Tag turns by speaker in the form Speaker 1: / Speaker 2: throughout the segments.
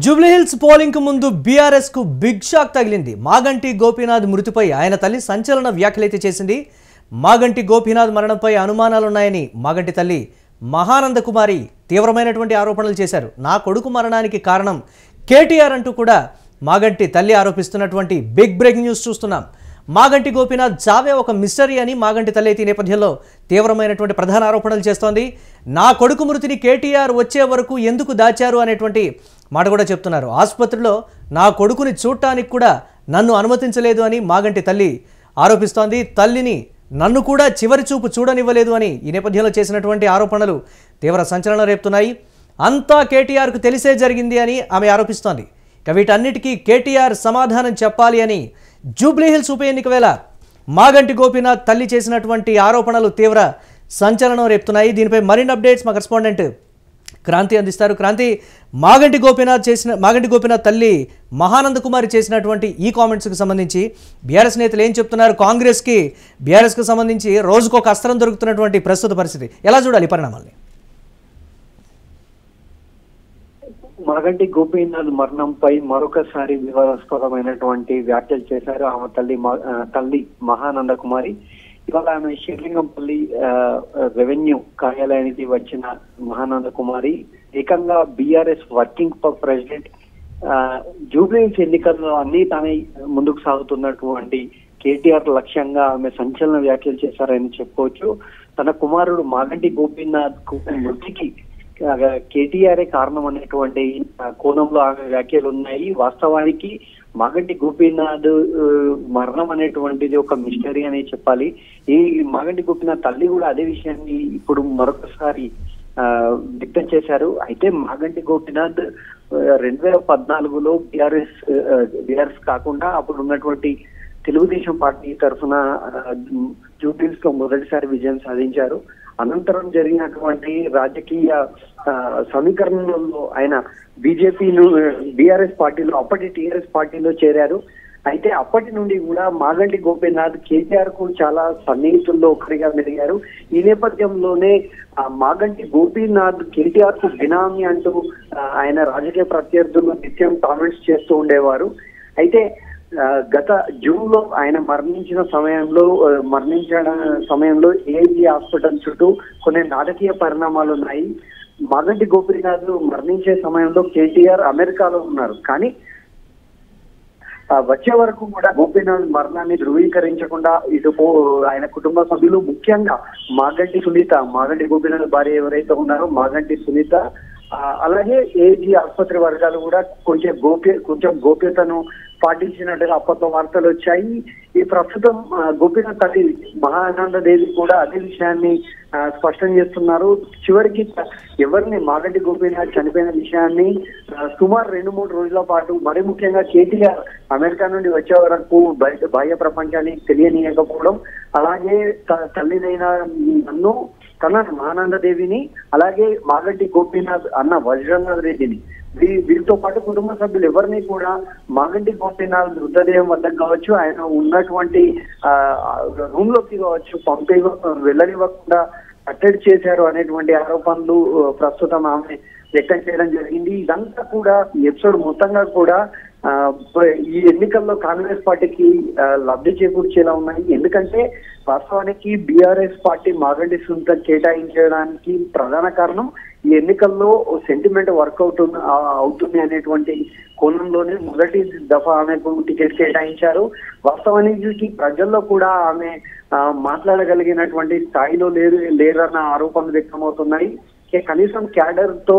Speaker 1: Jubilee Hills polling కు ముందు BRS కు బిగ్ షాక్ తగిలింది. మాగంటి గోపీనాథ్ మృతిపై ఆయన తల్లి సంచలన వ్యాఖ్యలైతే చేసింది. మాగంటి గోపీనాథ్ మరణంపై అనుమానాలున్నాయని మాగంటి తల్లి మహానంద కుమారి తీవ్రమైనటువంటి ఆరోపణలు చేశారు. నా కొడుకు మరణానికి కారణం కేటీఆర్ అంటూ కూడా మాగంటి తల్లి ఆరోపిస్తున్నటువంటి బిగ్ బ్రేకింగ్ న్యూస్ చూస్తున్నాం. మాగంటి గోపీనాథ్ చావే ఒక మిస్టరీ అని మాగంటి తల్లి అయితే ఈ నేపథ్యంలో తీవ్రమైనటువంటి ప్రధాన ఆరోపణలు చేస్తోంది. నా కొడుకు మృతిని కేటీఆర్ వచ్చే వరకు ఎందుకు దాచారు అనేటువంటి మాట కూడా చెప్తున్నారు. ఆసుపత్రిలో నా కొడుకుని చూడటానికి కూడా నన్ను అనుమతించలేదు అని మాగంటి తల్లి ఆరోపిస్తోంది. తల్లిని నన్ను కూడా చివరి చూపు చూడనివ్వలేదు అని ఈ నేపథ్యంలో చేసినటువంటి ఆరోపణలు తీవ్ర సంచలనం రేపుతున్నాయి. అంతా కేటీఆర్కు తెలిసే జరిగింది అని ఆమె ఆరోపిస్తోంది. ఇక వీటన్నిటికీ కేటీఆర్ సమాధానం చెప్పాలి అని జూబ్లీహిల్స్ ఉప ఎన్నిక వేళ మాగంటి గోపీనాథ్ తల్లి చేసినటువంటి ఆరోపణలు తీవ్ర సంచలనం రేపుతున్నాయి. దీనిపై మరిన్ని అప్డేట్స్ మా కరెస్పాండెంట్ క్రాంతి అందిస్తారు. క్రాంతి, మాగంటి గోపీనాథ్ తల్లి మహానంద కుమారి చేసినటువంటి ఈ కామెంట్స్కి సంబంధించి బీఆర్ఎస్ నేతలు ఏం చెప్తున్నారు? బీఆర్ఎస్కి సంబంధించి రోజుకు ఒక అస్త్రం దొరుకుతున్నటువంటి ప్రస్తుత పరిస్థితి ఎలా చూడాలి పరిణామాల్ని?
Speaker 2: మాగంటి గోపీనాథ్ మరణంపై మరొకసారి వివాదాస్పదమైనటువంటి వ్యాఖ్యలు చేశారు ఆమె తల్లి మహానంద కుమారి. ఇవాళ ఆమె శ్రీలింగంపల్లి రెవెన్యూ కార్యాలయానికి వచ్చిన మహానంద కుమారి ఏకంగా బీఆర్ఎస్ వర్కింగ్ ప్రెసిడెంట్ జూబ్లీహిల్స్ ఎన్నికల్లో అన్ని తానే ముందుకు సాగుతున్నటువంటి కేటీఆర్ లక్ష్యంగా ఆమె సంచలన వ్యాఖ్యలు చేశారని చెప్పుకోవచ్చు. తన కుమారుడు మాగంటి గోపీనాథ్ మృతికి కేటీఆర్ఏ కారణం అనేటువంటి కోణంలో ఆమె వ్యాఖ్యలు ఉన్నాయి. వాస్తవానికి మాగంటి గోపీనాథ్ మరణం అనేటువంటిది ఒక మిస్టరీ అనే చెప్పాలి. ఈ మాగంటి గోపీనాథ్ తల్లి కూడా అదే విషయాన్ని ఇప్పుడు మరొకసారి వ్యక్తం చేశారు. అయితే మాగంటి గోపీనాథ్ 2014లో బీఆర్ఎస్ కాకుండా అప్పుడు ఉన్నటువంటి తెలుగుదేశం పార్టీ తరఫున జూబ్లీహిల్స్ లో మొదటిసారి విజయం సాధించారు. అనంతరం జరిగినటువంటి రాజకీయ సమీకరణలో ఆయన బీఆర్ఎస్ పార్టీలో అప్పటి టీఆర్ఎస్ పార్టీలో చేరారు. అయితే అప్పటి నుండి కూడా మాగంటి గోపీనాథ్ కేటీఆర్ కు చాలా సన్నిహితుల్లో ఒకరిగా మెలిగారు. ఈ నేపథ్యంలోనే మాగంటి గోపీనాథ్ కేటీఆర్ కు బినామీ అంటూ ఆయన రాజకీయ ప్రత్యర్థులు నిత్యం కామెంట్స్ చేస్తూ ఉండేవారు. అయితే గత జూన్ లో ఆయన మరణించిన సమయంలో ఏఐజీ హాస్పిటల్ చుట్టూ కొన్ని నాటకీయ పరిణామాలు ఉన్నాయి. మాగంటి గోపీనాథ్ మరణించే సమయంలో కేటీఆర్ అమెరికాలో ఉన్నారు. కానీ వచ్చే వరకు కూడా గోపీనాథ్ మరణాన్ని ధృవీకరించకుండా ఆయన కుటుంబ సభ్యులు, ముఖ్యంగా మాగంటి గోపీనాథ్ భార్య ఎవరైతే ఉన్నారో మాగంటి సునీత, అలాగే ఏజీ ఆసుపత్రి వర్గాలు కూడా కొంచెం గోప్యతను పాటించినట్టుగా అప్పట్లో వార్తలు వచ్చాయి. ఈ ప్రస్తుతం గోపీనాథ్ తల్లి మహానంద దేవి కూడా అదే విషయాన్ని స్పష్టం చేస్తున్నారు. చివరికి ఎవరిని మాగంటి గోపీనాథ్ చనిపోయిన విషయాన్ని సుమారు 2-3 రోజుల పాటు, మరి ముఖ్యంగా కేటీఆర్ అమెరికా నుండి వచ్చే వరకు బాహ్య ప్రపంచానికి తెలియనీయకపోవడం, అలాగే తల్లినైన నన్ను మహానంద దేవిని, అలాగే మాగంటి గోపీనాథ్ అన్న వజ్రనాథ్ రెడ్డిని, వీరితో పాటు కుటుంబ సభ్యులు ఎవరిని కూడా మాగంటి గోపీనాథ్ మృతదేహం వద్దకు కావచ్చు, ఆయన ఉన్నటువంటి రూమ్ లోకి కావచ్చు వెళ్ళనివ్వకుండా కట్టడి చేశారు అనేటువంటి ఆరోపణలు ప్రస్తుతం ఆమె వ్యక్తం చేయడం జరిగింది. ఇదంతా కూడా ఎపిసోడ్ మొత్తంగా కూడా ఈ ఎన్నికల్లో కాంగ్రెస్ పార్టీకి లబ్ధి చేకూర్చేలా ఉన్నాయి. ఎందుకంటే వాస్తవానికి బీఆర్ఎస్ పార్టీ మాగంటి సునీత కేటాయించడానికి ప్రధాన కారణం ఈ ఎన్నికల్లో సెంటిమెంట్ వర్కౌట్ అవుతుంది అనేటువంటి కోణంలోనే మొదటి దఫా ఆమెకు టికెట్ కేటాయించారు. వాస్తవానికి ప్రజల్లో కూడా ఆమె మాట్లాడగలిగినటువంటి స్థాయిలో లేరన్న ఆరోపణలు వ్యక్తమవుతున్నాయి. కనీసం క్యాడర్ తో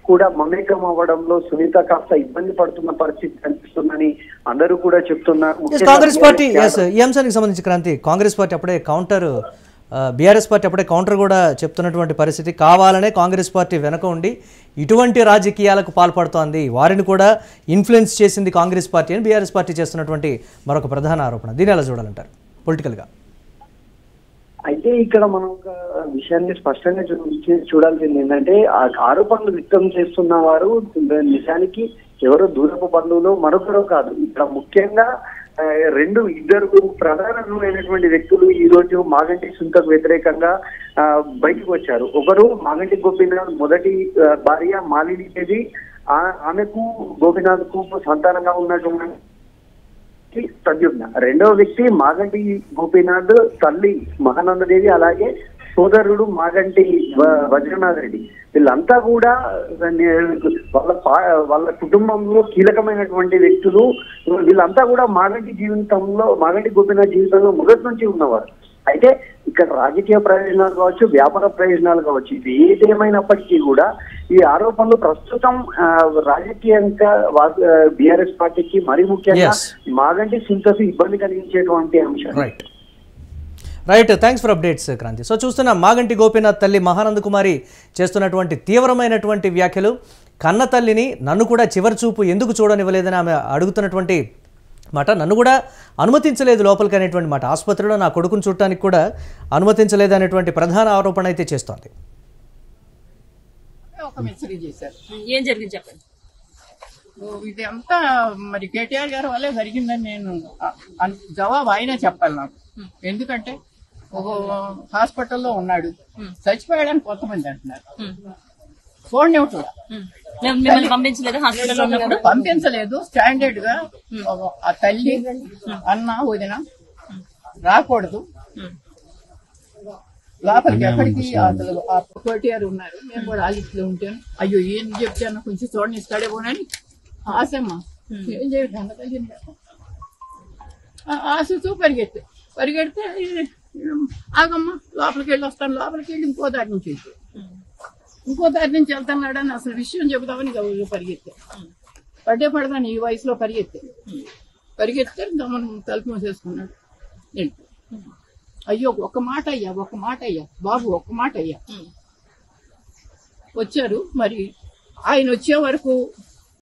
Speaker 2: కూడా మమేకం అవ్వడంలో సునీత కాస్త ఇబ్బంది పడుతున్న పరిస్థితి కనిపిస్తుందని అందరూ కూడా చెప్తున్నారు.
Speaker 1: కాంగ్రెస్ పార్టీ ఈ అంశానికి సంబంధించి క్రాంతి, కాంగ్రెస్ పార్టీ అప్పుడే బీఆర్ఎస్ పార్టీ అప్పుడే కౌంటర్ కూడా చెప్తున్నటువంటి పరిస్థితి. కావాలనే కాంగ్రెస్ పార్టీ వెనక ఉండి ఇటువంటి రాజకీయాలకు పాల్పడుతోంది, వారిని కూడా ఇన్ఫ్లుయెన్స్ చేసింది కాంగ్రెస్ పార్టీ అని బీఆర్ఎస్ పార్టీ చేస్తున్నటువంటి మరొక ప్రధాన ఆరోపణ. దీన్ని ఎలా చూడాలంటారు పొలిటికల్గా?
Speaker 2: అయితే ఇక్కడ మనం ఒక విషయాన్ని స్పష్టంగా చూడాల్సింది ఏంటంటే, ఆరోపణలు వ్యక్తం చేస్తున్న వారు నిజానికి ఎవరో దూరపు బంధువులు మరొకరు కాదు. ఇక్కడ ముఖ్యంగా ఇద్దరు ప్రధానమైనటువంటి వ్యక్తులు ఈ రోజు మాగంటి సునీతకు వ్యతిరేకంగా బయటకు వచ్చారు. ఒకరు మాగంటి గోపీనాథ్ మొదటి భార్య మాలిని దేవి, ఆమెకు గోపీనాథ్ కు సంతానంగా ఉన్నటువంటి ప్రద్యుమ్న. రెండవ వ్యక్తి మాగంటి గోపీనాథ్ తల్లి మహానందదేవి, అలాగే సోదరుడు మాగంటి వజ్రనాథ్ రెడ్డి. వీళ్ళంతా కూడా వాళ్ళ కుటుంబంలో కీలకమైనటువంటి వ్యక్తులు. వీళ్ళంతా కూడా మాగంటి గోపీనాథ్ జీవితంలో మొదటి నుంచి ఉన్నవారు. అయితే ఇక్కడ రాజకీయ ప్రయోజనాలు కావచ్చు, వ్యాపార ప్రయోజనాలు కావచ్చు, ఇది ఏదేమైనప్పటికీ కూడా ఈ ఆరోపణలు ప్రస్తుతం రాజకీయంగా బీఆర్ఎస్ పార్టీకి మరి ముఖ్యంగా మాగంటి సునీతకు ఇబ్బంది కలిగించేటువంటి అంశం.
Speaker 1: Right, thanks for updates Kranti. So చూస్తున్నాం మాగంటి గోపీనాథ్ తల్లి మహానంద కుమారి చేస్తున్నటువంటి తీవ్రమైనటువంటి వ్యాఖ్యలు. కన్న తల్లిని నన్ను కూడా చివరి చూపు ఎందుకు చూడనివ్వలేదని ఆమె అడుగుతున్నటువంటి మాట. నన్ను కూడా అనుమతించలేదు లోపలికి అనేటువంటి మాట. ఆసుపత్రిలో నా కొడుకును చూడటానికి కూడా అనుమతించలేదు అనేటువంటి ప్రధాన ఆరోపణ అయితే చేస్తోంది.
Speaker 3: ఏం జరిగింది చెప్పండి.
Speaker 4: ఇది అంతా మరి కేటీఆర్ గారి వల్లే జరిగిందని నేను జవాబు ఆయనే చెప్పాలి నాకు. ఎందుకంటే ఒక హాస్పిటల్లో ఉన్నాడు, చచ్చిపోయాడని కొంతమంది అంటున్నారు. చూడండి కూడా పంపించలేదు. స్టాండర్డ్ గా ఆ తల్లి అన్న వదిన రాకూడదు లోపలికి, ఎక్కడికి. అసలు ఆ కేటీఆర్ ఉన్నారు, మేము కూడా ఆలిస్ట్లో ఉంటాను. అయ్యో ఏం చెప్తాను, కొంచెం చూడండి ఇస్తాడేమోనని ఆశమ్మా. ఏం చేయడం ఆశతో పరిగెడితే ఆగమ్మా లోపలికి వెళ్ళి వస్తాను, లోపలికి వెళ్ళి ఇంకో దారి నుంచి వెళ్తున్నాడని అసలు విషయం చెబుతామని పరిగెత్తా. పడదాను ఈ వయసులో పరిగెత్తే గమనం తలుపు మూసేసుకున్నాడు. అయ్యో ఒక్క మాట అయ్యా బాబు, ఒక్క మాట అయ్యా. వచ్చారు. మరి ఆయన వచ్చే వరకు